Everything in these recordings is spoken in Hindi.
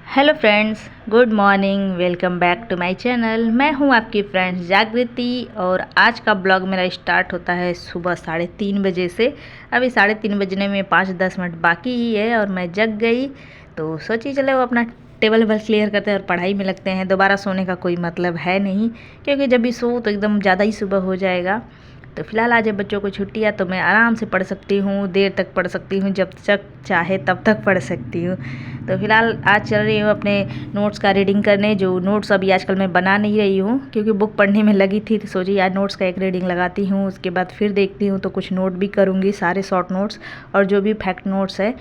Hello friends, good morning. Welcome back to my channel. मैं हूं आपकी फ्रेंड्स जागृति और आज का ब्लॉग मेरा स्टार्ट होता है सुबह 3:30 बजे से। अभी 3:30 बजने में 5-10 मिनट बाकी ही है और मैं जग गई, तो सोची चले वो अपना टेबल वेबल क्लियर करते हैं और पढ़ाई में लगते हैं। दोबारा सोने का कोई मतलब है नहीं, क्योंकि जब भी सो तो एकदम ज़्यादा ही सुबह हो जाएगा। तो फिलहाल आज बच्चों को छुट्टी है तो मैं आराम से पढ़ सकती हूँ, देर तक पढ़ सकती हूँ, जब तक चाहे तब तक पढ़ सकती हूँ। तो फिलहाल आज चल रही हूँ अपने नोट्स का रीडिंग करने। जो नोट्स अभी आजकल मैं बना नहीं रही हूँ क्योंकि बुक पढ़ने में लगी थी, तो सोची आज नोट्स का एक रीडिंग लगाती हूँ, उसके बाद फिर देखती हूँ तो कुछ नोट भी करूँगी, सारे शॉर्ट नोट्स और जो भी फैक्ट नोट्स है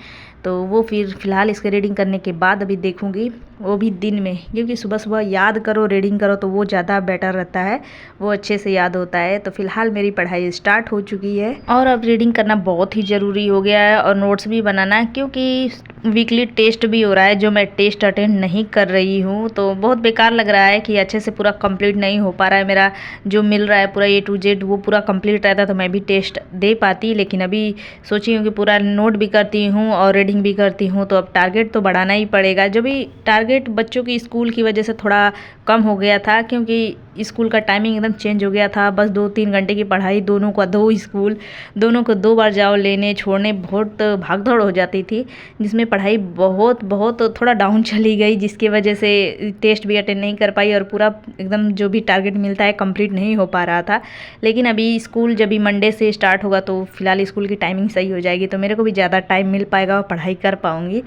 तो वो फिर फ़िलहाल इसके रीडिंग करने के बाद अभी देखूँगी, वो भी दिन में, क्योंकि सुबह सुबह याद करो रीडिंग करो तो वो ज़्यादा बेटर रहता है, वो अच्छे से याद होता है। तो फिलहाल मेरी पढ़ाई स्टार्ट हो चुकी है और अब रीडिंग करना बहुत ही ज़रूरी हो गया है और नोट्स भी बनाना, क्योंकि वीकली टेस्ट भी हो रहा है जो मैं टेस्ट अटेंड नहीं कर रही हूँ। तो बहुत बेकार लग रहा है कि अच्छे से पूरा कंप्लीट नहीं हो पा रहा है मेरा, जो मिल रहा है पूरा A to Z वो पूरा कंप्लीट रहता तो मैं भी टेस्ट दे पाती। लेकिन अभी सोची हूँ कि पूरा नोट भी करती हूँ और रीडिंग भी करती हूँ, तो अब टारगेट तो बढ़ाना ही पड़ेगा। जो भी टारगेट बच्चों की स्कूल की वजह से थोड़ा कम हो गया था, क्योंकि स्कूल का टाइमिंग एकदम चेंज हो गया था। बस 2-3 घंटे की पढ़ाई, दोनों का 2 स्कूल, दोनों को 2 बार जाओ लेने छोड़ने, बहुत भाग दौड़ हो जाती थी, जिसमें पढ़ाई बहुत बहुत थोड़ा डाउन चली गई, जिसकी वजह से टेस्ट भी अटेंड नहीं कर पाई और पूरा एकदम जो भी टारगेट मिलता है कंप्लीट नहीं हो पा रहा था। लेकिन अभी स्कूल जब भी मंडे से स्टार्ट होगा तो फिलहाल स्कूल की टाइमिंग सही हो जाएगी, तो मेरे को भी ज़्यादा टाइम मिल पाएगा और पढ़ाई कर पाऊँगी।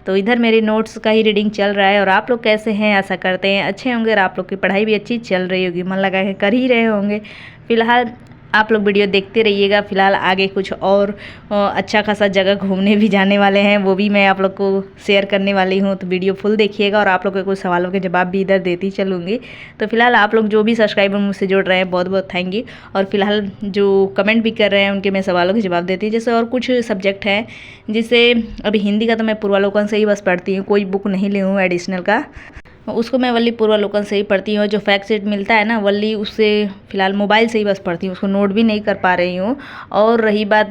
तो इधर मेरे नोट्स का ही रीडिंग चल रहा है। और आप लोग कैसे हैं? आशा करते हैं अच्छे होंगे और आप लोग की पढ़ाई भी अच्छी चल रही होगी, मन लगा के कर ही रहे होंगे। फिलहाल आप लोग वीडियो देखते रहिएगा। फिलहाल आगे कुछ और अच्छा खासा जगह घूमने भी जाने वाले हैं, वो भी मैं आप लोग को शेयर करने वाली हूँ, तो वीडियो फुल देखिएगा और आप लोग के कुछ सवालों के जवाब भी इधर देती चलूँगी। तो फिलहाल आप लोग जो भी सब्सक्राइबर मुझसे जुड़ रहे हैं बहुत बहुत थैंक यू, और फिलहाल जो कमेंट भी कर रहे हैं उनके मैं सवालों के जवाब देती हूँ। जैसे और कुछ सब्जेक्ट हैं, जैसे अभी हिंदी का तो मैं पूर्वालोकन से ही बस पढ़ती हूँ, कोई बुक नहीं ले हूँ एडिशनल का, उसको मैं वल्ली पूर्वालोकन से ही पढ़ती हूँ। जो फैक्ट सेट मिलता है ना वल्ली, उससे फ़िलहाल मोबाइल से ही बस पढ़ती हूँ, उसको नोट भी नहीं कर पा रही हूँ। और रही बात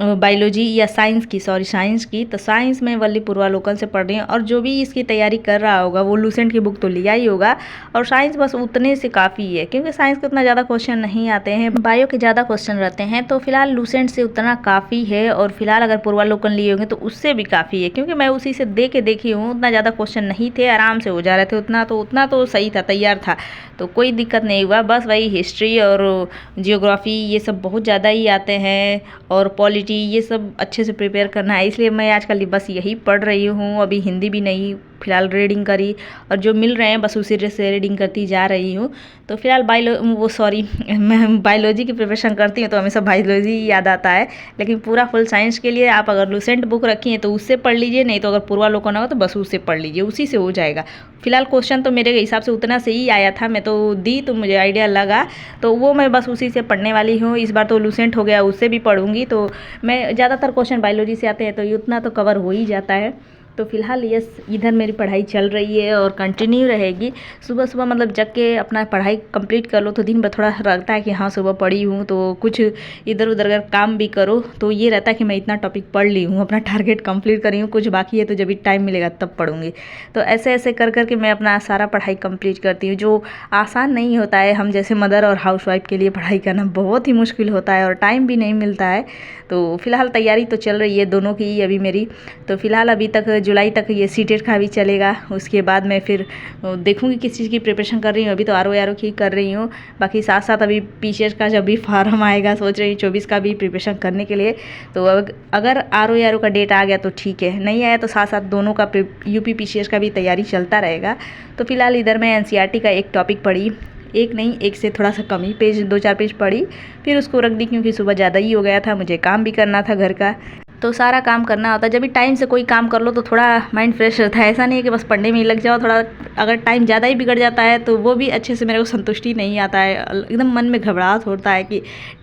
बायोलॉजी या साइंस की, साइंस की, तो साइंस में वल्ली पूर्वालोकन से पढ़ रही हूँ। और जो भी इसकी तैयारी कर रहा होगा वो लूसेंट की बुक तो लिया ही होगा, और साइंस बस उतने से काफ़ी है, क्योंकि साइंस के उतना ज़्यादा क्वेश्चन नहीं आते हैं, बायो के ज़्यादा क्वेश्चन रहते हैं। तो फिलहाल लूसेंट से उतना काफ़ी है, और फिलहाल अगर पूर्वालोकन लिए होंगे तो उससे भी काफ़ी है, क्योंकि मैं उसी से दे के देखी हूँ, उतना ज़्यादा क्वेश्चन नहीं थे, आराम से हो जा रहे थे। उतना तो सही था, तैयार था, तो कोई दिक्कत नहीं हुआ। बस वही हिस्ट्री और जियोग्राफी ये सब बहुत ज़्यादा ही आते हैं, और पॉलिटी ये सब अच्छे से प्रिपेयर करना है, इसलिए मैं आजकल बस यही पढ़ रही हूँ। अभी हिंदी भी नहीं फ़िलहाल रीडिंग करी, और जो मिल रहे हैं बस उसी से रीडिंग करती जा रही हूँ। तो फिलहाल मैं बायोलॉजी की प्रिपरेशन करती हूँ तो हमेशा बायोलॉजी ही याद आता है। लेकिन पूरा फुल साइंस के लिए आप अगर लूसेंट बुक रखी हैं तो उससे पढ़ लीजिए, नहीं तो अगर पूर्वालोकन होगा तो बस उससे पढ़ लीजिए, उसी से हो जाएगा। फिलहाल क्वेश्चन तो मेरे हिसाब से उतना से ही आया था, मैं तो दी तो मुझे आइडिया लगा, तो वो मैं बस उसी से पढ़ने वाली हूँ। इस बार तो लूसेंट हो गया, उससे भी पढ़ूंगी। तो मैं ज़्यादातर क्वेश्चन बायोलॉजी से आते हैं तो ये उतना तो कवर हो ही जाता है। तो फिलहाल यस, इधर मेरी पढ़ाई चल रही है और कंटिन्यू रहेगी। सुबह सुबह मतलब जग के अपना पढ़ाई कंप्लीट कर लो तो दिन भर थोड़ा लगता है कि हाँ सुबह पढ़ी हूँ, तो कुछ इधर उधर अगर काम भी करो तो ये रहता है कि मैं इतना टॉपिक पढ़ ली हूँ, अपना टारगेट कंप्लीट करी हूँ, कुछ बाकी है तो जब भी टाइम मिलेगा तब पढ़ूंगी। तो ऐसे ऐसे कर कर के मैं अपना सारा पढ़ाई कंप्लीट करती हूँ, जो आसान नहीं होता है। हम जैसे मदर और हाउसवाइफ के लिए पढ़ाई करना बहुत ही मुश्किल होता है और टाइम भी नहीं मिलता है। तो फिलहाल तैयारी तो चल रही है दोनों की अभी मेरी। तो फिलहाल अभी तक जुलाई तक ये सीटेट का भी चलेगा, उसके बाद मैं फिर देखूंगी किस चीज़ की प्रिपरेशन कर रही हूँ। अभी तो आर की कर रही हूँ, बाकी साथ साथ अभी पीसीएस का जब भी फार्म आएगा सोच रही हूँ 24 का भी प्रिपरेशन करने के लिए। तो अगर आर का डेट आ गया तो ठीक है, नहीं आया तो साथ साथ दोनों का यूपी पीसीएस का भी तैयारी चलता रहेगा। तो फिलहाल इधर मैं एनसीईआरटी का एक टॉपिक पढ़ी, एक नहीं एक से थोड़ा सा कम ही पेज, 2-4 पेज पढ़ी, फिर उसको रख दी क्योंकि सुबह ज़्यादा ही हो गया था, मुझे काम भी करना था घर का, तो सारा काम करना होता है। जब भी टाइम से कोई काम कर लो तो थोड़ा माइंड फ्रेश रहता है, ऐसा नहीं है कि बस पढ़ने में ही लग जाओ। थोड़ा अगर टाइम ज़्यादा ही बिगड़ जाता है तो वो भी अच्छे से मेरे को संतुष्टि नहीं आता है, एकदम मन में घबराहट होता है कि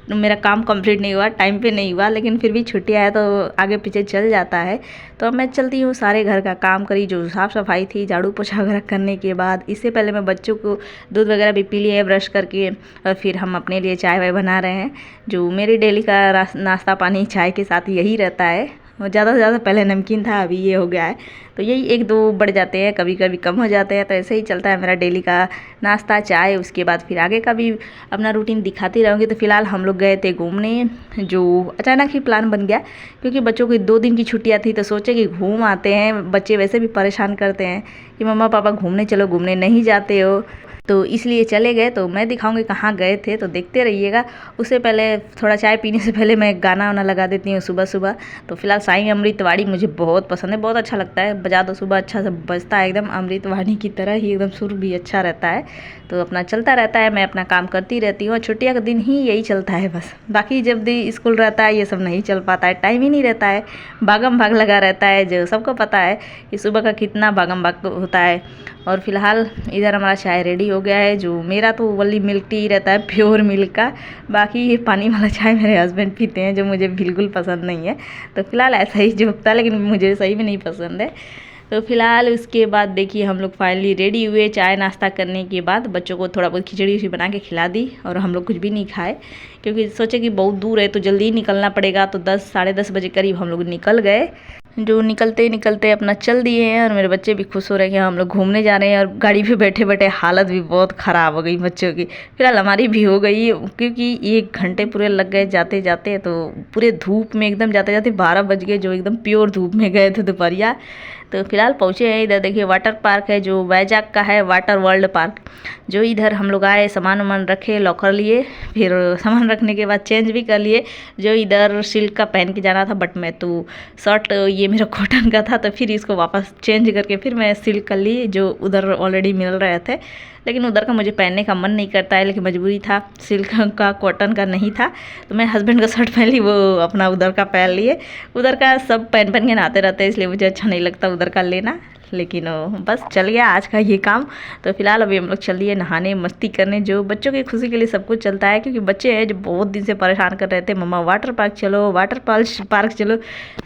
मेरा काम कंप्लीट नहीं हुआ, टाइम पे नहीं हुआ। लेकिन फिर भी छुट्टी आया तो आगे पीछे चल जाता है। तो अब मैं चलती हूँ, सारे घर का काम करी, जो साफ़ सफाई थी, झाड़ू पोछा वगैरह करने के बाद, इससे पहले मैं बच्चों को दूध वगैरह भी पी लिया है ब्रश करके, और फिर हम अपने लिए चाय वाय बना रहे हैं। जो मेरी डेली का नाश्ता पानी चाय के साथ यही रहता है। ज़्यादा से ज़्यादा पहले नमकीन था, अभी ये हो गया है। तो यही 1-2 बढ़ जाते हैं, कभी कभी कम हो जाते हैं। तो ऐसे ही चलता है मेरा डेली का नाश्ता, चाय। उसके बाद फिर आगे का भी अपना रूटीन दिखाती रहूँगी। तो फिलहाल हम लोग गए थे घूमने, जो अचानक ही प्लान बन गया क्योंकि बच्चों की 2 दिन की छुट्टियाँ थी। तो सोचे कि घूम आते हैं, बच्चे वैसे भी परेशान करते हैं कि मम्मा पापा घूमने चलो, घूमने नहीं जाते हो। तो इसलिए चले गए। तो मैं दिखाऊंगी कहाँ गए थे, तो देखते रहिएगा। उससे पहले थोड़ा चाय पीने से पहले मैं गाना वाना लगा देती हूँ सुबह सुबह। तो फिलहाल साईं अमृतवाणी मुझे बहुत पसंद है, बहुत अच्छा लगता है। बजा दो सुबह, अच्छा से बजता है, एकदम अमृतवाणी की तरह ही, एकदम सुर भी अच्छा रहता है। तो अपना चलता रहता है, मैं अपना काम करती रहती हूँ। छुट्टियाँ का दिन ही यही चलता है बस, बाकी जब भी स्कूल रहता है ये सब नहीं चल पाता है, टाइम ही नहीं रहता है, भागम भाग लगा रहता है। जो सबको पता है कि सुबह का कितना भागम भाग होता है। और फिलहाल इधर हमारा चाय रेडी हो गया है। जो मेरा तो ओनली मिल्क टी रहता है, प्योर मिल्क का। बाकी ये पानी वाला चाय मेरे हस्बैंड पीते हैं, जो मुझे बिल्कुल पसंद नहीं है। तो फिलहाल ऐसा ही जो होता है, लेकिन मुझे सही में नहीं पसंद है। तो फिलहाल उसके बाद देखिए हम लोग फाइनली रेडी हुए। चाय नाश्ता करने के बाद बच्चों को थोड़ा बहुत खिचड़ी बना के खिला दी, और हम लोग कुछ भी नहीं खाए क्योंकि सोचे कि बहुत दूर है तो जल्दी ही निकलना पड़ेगा। तो 10 साढ़े 10 बजे करीब हम लोग निकल गए। जो निकलते निकलते अपना चल दिए हैं, और मेरे बच्चे भी खुश हो रहे हैं कि हम लोग घूमने जा रहे हैं। और गाड़ी पे बैठे बैठे हालत भी बहुत ख़राब हो गई बच्चों की, फिलहाल हमारी भी हो गई क्योंकि 1 घंटे पूरे लग गए जाते जाते। तो पूरे धूप में एकदम जाते जाते 12 बज गए, जो एकदम प्योर धूप में गए थे दोपहरिया। तो फिलहाल पहुँचे हैं इधर। देखिए वाटर पार्क है, जो वैजाग का है, वाटर वर्ल्ड पार्क। जो इधर हम लोग आए, सामान वामान रखे, लॉकर लिए, फिर सामान रखने के बाद चेंज भी कर लिए। जो इधर सिल्क का पहन के जाना था, बट मैं तो शर्ट ये मेरा कॉटन का था, तो फिर इसको वापस चेंज करके फिर मैं सिल्क कर ली, जो उधर ऑलरेडी मिल रहे थे। लेकिन उधर का मुझे पहनने का मन नहीं करता है, लेकिन मजबूरी था, सिल्क का कॉटन का नहीं था। तो मैं हस्बैंड का शर्ट पहन ली, वो अपना उधर का पहन लिए। उधर का सब पहन पहन के नहाते रहते हैं, इसलिए मुझे अच्छा नहीं लगता उधर का लेना। लेकिन बस चल गया आज का ये काम। तो फिलहाल अभी हम लोग चल दिए नहाने, मस्ती करने। जो बच्चों की खुशी के लिए सब कुछ चलता है, क्योंकि बच्चे हैं जो बहुत दिन से परेशान कर रहे थे, मम्मा वाटर पार्क चलो, वाटर पार्क चलो।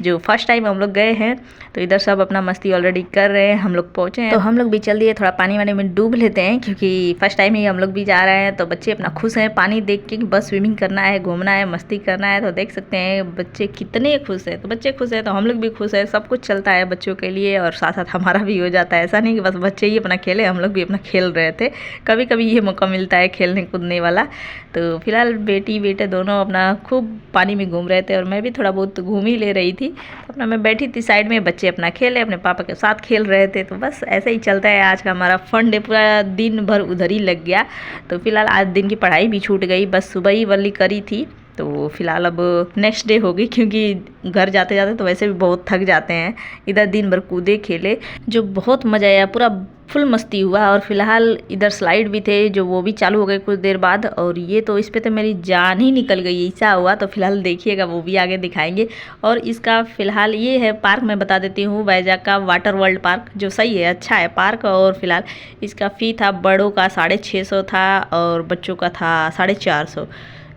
जो फर्स्ट टाइम हम लोग गए हैं, तो इधर सब अपना मस्ती ऑलरेडी कर रहे हैं। हम लोग पहुँचे हैं तो हम लोग भी चल दिए, थोड़ा पानी वानी में डूब लेते हैं, क्योंकि फर्स्ट टाइम ही हम लोग भी जा रहे हैं। तो बच्चे अपना खुश हैं पानी देख के, बस स्विमिंग करना है, घूमना है, मस्ती करना है। तो देख सकते हैं बच्चे कितने खुश हैं। तो बच्चे खुश हैं तो हम लोग भी खुश हैं, सब कुछ चलता है बच्चों के लिए, और साथ साथ हमारा भी हो जाता है। ऐसा नहीं कि बस बच्चे ही अपना खेले, हम लोग भी अपना खेल रहे थे। कभी कभी ये मौका मिलता है खेलने कूदने वाला। तो फिलहाल बेटी बेटे दोनों अपना खूब पानी में घूम रहे थे, और मैं भी थोड़ा बहुत घूम ही ले रही थी। तो अपना मैं बैठी थी साइड में, बच्चे अपना खेले, अपने पापा के साथ खेल रहे थे। तो बस ऐसे ही चलता है। आज का हमारा फन डे पूरा दिन भर उधर ही लग गया। तो फिलहाल आज दिन की पढ़ाई भी छूट गई, बस सुबह ही वाली करी थी। तो फिलहाल अब नेक्स्ट डे होगी, क्योंकि घर जाते जाते तो वैसे भी बहुत थक जाते हैं। इधर दिन भर कूदे खेले, जो बहुत मज़ा आया, पूरा फुल मस्ती हुआ। और फिलहाल इधर स्लाइड भी थे, जो वो भी चालू हो गए कुछ देर बाद। और ये तो इस पे तो मेरी जान ही निकल गई, ऐसा हुआ। तो फिलहाल देखिएगा, वो भी आगे दिखाएंगे। और इसका फिलहाल ये है पार्क, मैं बता देती हूँ, वैजाग का वाटर वर्ल्ड पार्क, जो सही है, अच्छा है पार्क। और फिलहाल इसका फ़ी था, बड़ों का 650 था और बच्चों का था 450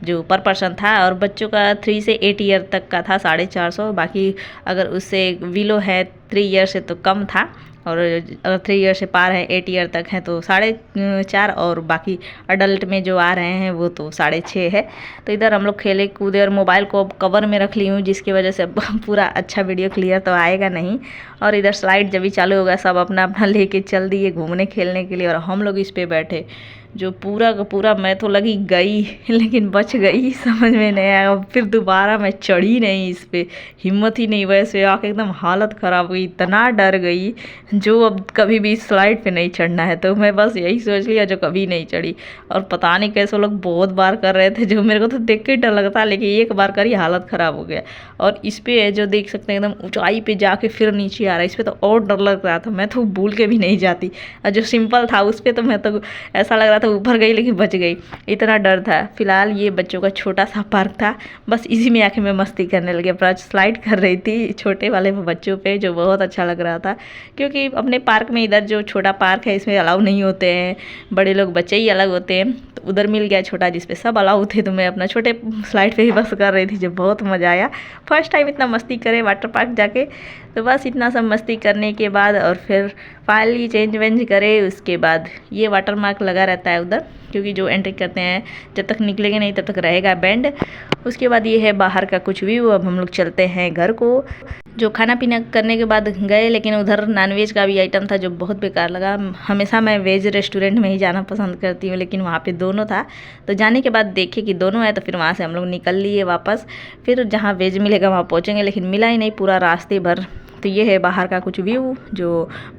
जो पर पर्सन था। और बच्चों का 3 से 8 ईयर तक का था 450। बाकी अगर उससे विलो है 3 ईयर से तो कम था, और अगर 3 ईयर से पार है 8 ईयर तक है तो 4.5। और बाकी अडल्ट में जो आ रहे हैं वो तो 6.5 है। तो इधर हम लोग खेले कूदे, और मोबाइल को अब कवर में रख ली हूँ, जिसकी वजह से पूरा अच्छा वीडियो क्लियर तो आएगा नहीं। और इधर स्लाइड जब भी चालू होगा, सब अपना अपना लेके चल दिए घूमने खेलने के लिए, और हम लोग इस पर बैठे। जो पूरा का पूरा मैं तो लगी गई, लेकिन बच गई, समझ में नहीं आया। फिर दोबारा मैं चढ़ी नहीं इस पर, हिम्मत ही नहीं, वैसे आके एकदम हालत ख़राब हुई, इतना डर गई जो अब कभी भी स्लाइड पे नहीं चढ़ना है। तो मैं बस यही सोच लिया, जो कभी नहीं चढ़ी। और पता नहीं कैसे लोग बहुत बार कर रहे थे, जो मेरे को तो देख के डर लगता, लेकिन एक बार करी हालत ख़राब हो गया। और इस पर है जो देख सकते हैं, एकदम ऊंचाई पे जाके फिर नीचे आ रहा है, इस पर तो और डर लग रहा था, मैं तो भूल के भी नहीं जाती। और जो सिंपल था उस पर तो मैं तो ऐसा लग रहा था ऊपर गई, लेकिन बच गई, इतना डर था। फिलहाल ये बच्चों का छोटा सा पार्क था, बस इसी में आके मैं मस्ती करने लगी, अपना स्लाइड कर रही थी छोटे वाले बच्चों पे, जो बहुत अच्छा लग रहा था। क्योंकि अपने पार्क में, इधर जो छोटा पार्क है इसमें अलाउ नहीं होते हैं, बड़े लोग बच्चे ही अलग होते हैं। तो उधर मिल गया छोटा जिसपे सब अलाउ थे, तो मैं अपना छोटे स्लाइड पे ही बस कर रही थी, जो बहुत मज़ा आया। फर्स्ट टाइम इतना मस्ती करे वाटर पार्क जाके। तो बस इतना सब मस्ती करने के बाद और फिर फाइनली चेंज वेंज करे। उसके बाद ये वाटर मार्क लगा रहता है उधर, क्योंकि जो एंट्री करते हैं जब तक निकलेंगे नहीं तब तक रहेगा बैंड। उसके बाद ये है बाहर का कुछ व्यू। अब हम लोग चलते हैं घर को। जो खाना पीना करने के बाद गए, लेकिन उधर नॉनवेज का भी आइटम था जो बहुत बेकार लगा। हमेशा मैं वेज रेस्टोरेंट में ही जाना पसंद करती हूँ, लेकिन वहाँ पे दोनों था। तो जाने के बाद देखे कि दोनों है, तो फिर वहाँ से हम लोग निकल लिए वापस। फिर जहाँ वेज मिलेगा वहाँ पहुँचेंगे, लेकिन मिला ही नहीं पूरा रास्ते भर। तो ये है बाहर का कुछ व्यू जो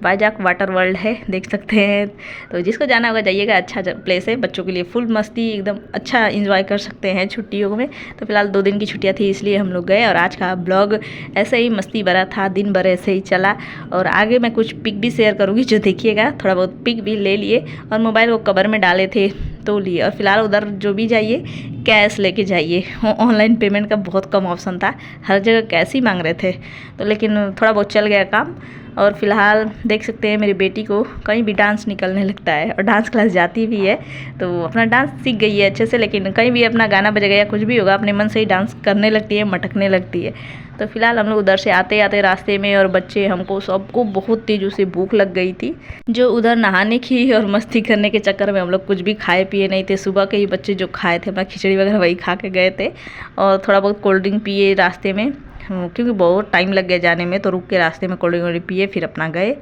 वाइजैक वाटर वर्ल्ड है, देख सकते हैं। तो जिसको जाना होगा जाइएगा, अच्छा प्लेस है बच्चों के लिए, फुल मस्ती एकदम अच्छा इंजॉय कर सकते हैं छुट्टियों में। तो फिलहाल 2 दिन की छुट्टियां थी इसलिए हम लोग गए, और आज का ब्लॉग ऐसे ही मस्ती भरा था, दिन भर ऐसे ही चला। और आगे मैं कुछ पिक भी शेयर करूँगी जो देखिएगा, थोड़ा बहुत पिक भी ले लिए और मोबाइल को कवर में डाले थे तो लिए। और फिलहाल उधर जो भी जाइए कैश लेके जाइए, ऑनलाइन पेमेंट का बहुत कम ऑप्शन था, हर जगह कैश ही मांग रहे थे। तो लेकिन थोड़ा बहुत चल गया काम। और फिलहाल देख सकते हैं मेरी बेटी को कहीं भी डांस निकलने लगता है, और डांस क्लास जाती भी है, तो अपना डांस सीख गई है अच्छे से। लेकिन कहीं भी अपना गाना बजेगा या कुछ भी होगा, अपने मन से ही डांस करने लगती है, मटकने लगती है। तो फिलहाल हम लोग उधर से आते आते रास्ते में, और बच्चे हमको सबको बहुत तेज़ों से भूख लग गई थी, जो उधर नहाने की और मस्ती करने के चक्कर में हम लोग कुछ भी खाए पिए नहीं थे। सुबह के ही बच्चे जो खाए थे अपना खिचड़ी वगैरह वही खा के गए थे, और थोड़ा बहुत कोल्ड ड्रिंक पिए रास्ते में, क्योंकि बहुत टाइम लग गया जाने में। तो रुक के रास्ते में कोल्ड ड्रिंक पिए, फिर अपना गए।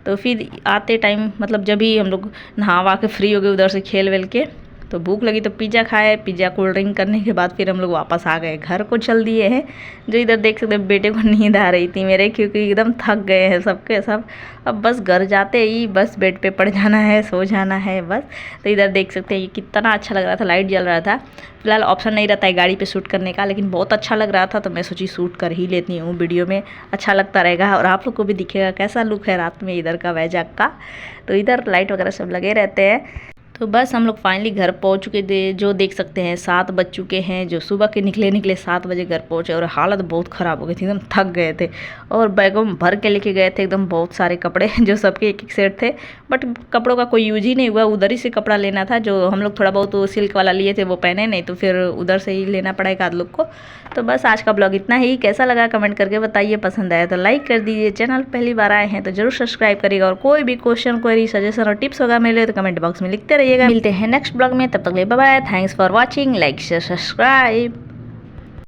तो फिर आते टाइम मतलब जब भी हम लोग नहा के फ्री हो गए उधर से खेल वेल के, तो भूख लगी तो पिज़्ज़ा खाए। पिज़्ज़ा कोल्ड ड्रिंक करने के बाद फिर हम लोग वापस आ गए, घर को चल दिए हैं। जो इधर देख सकते हैं बेटे को नींद आ रही थी मेरे, क्योंकि एकदम थक गए हैं सबके सब। अब बस घर जाते ही बस बेड पे पड़ जाना है, सो जाना है बस। तो इधर देख सकते हैं ये कितना अच्छा लग रहा था, लाइट जल रहा था। फिलहाल ऑप्शन नहीं रहता है गाड़ी पे शूट करने का, लेकिन बहुत अच्छा लग रहा था, तो मैं सोची शूट कर ही लेती हूँ, वीडियो में अच्छा लगता रहेगा और आप लोग को भी दिखेगा कैसा लुक है रात में इधर का वैजाग का। तो इधर लाइट वगैरह सब लगे रहते हैं। तो बस हम लोग फाइनली घर पहुंच चुके थे। जो देख सकते हैं 7 बज चुके हैं, जो सुबह के निकले 7 बजे घर पहुंचे, और हालत बहुत ख़राब हो गई थी, एकदम थक गए थे। और बैगों में भर के लेके गए थे एकदम बहुत सारे कपड़े, जो सबके एक सेट थे। बट कपड़ों का कोई यूज ही नहीं हुआ, उधर ही से कपड़ा लेना था। जो हम लोग थोड़ा बहुत सिल्क वाला लिए थे वो पहने नहीं, तो फिर उधर से ही लेना पड़ा एक आध लोग को। तो बस आज का ब्लॉग इतना ही। कैसा लगा कमेंट करके बताइए, पसंद आया तो लाइक कर दीजिए, चैनल पहली बार आए हैं तो जरूर सब्सक्राइब करिएगा। और कोई भी क्वेश्चन, क्वेरी, सजेशन और टिप्स होगा मेरे लिए तो कमेंट बॉक्स में लिखते रहिएगा। मिलते हैं नेक्स्ट ब्लॉग में, तब तक bye bye. Thanks for watching, like share subscribe.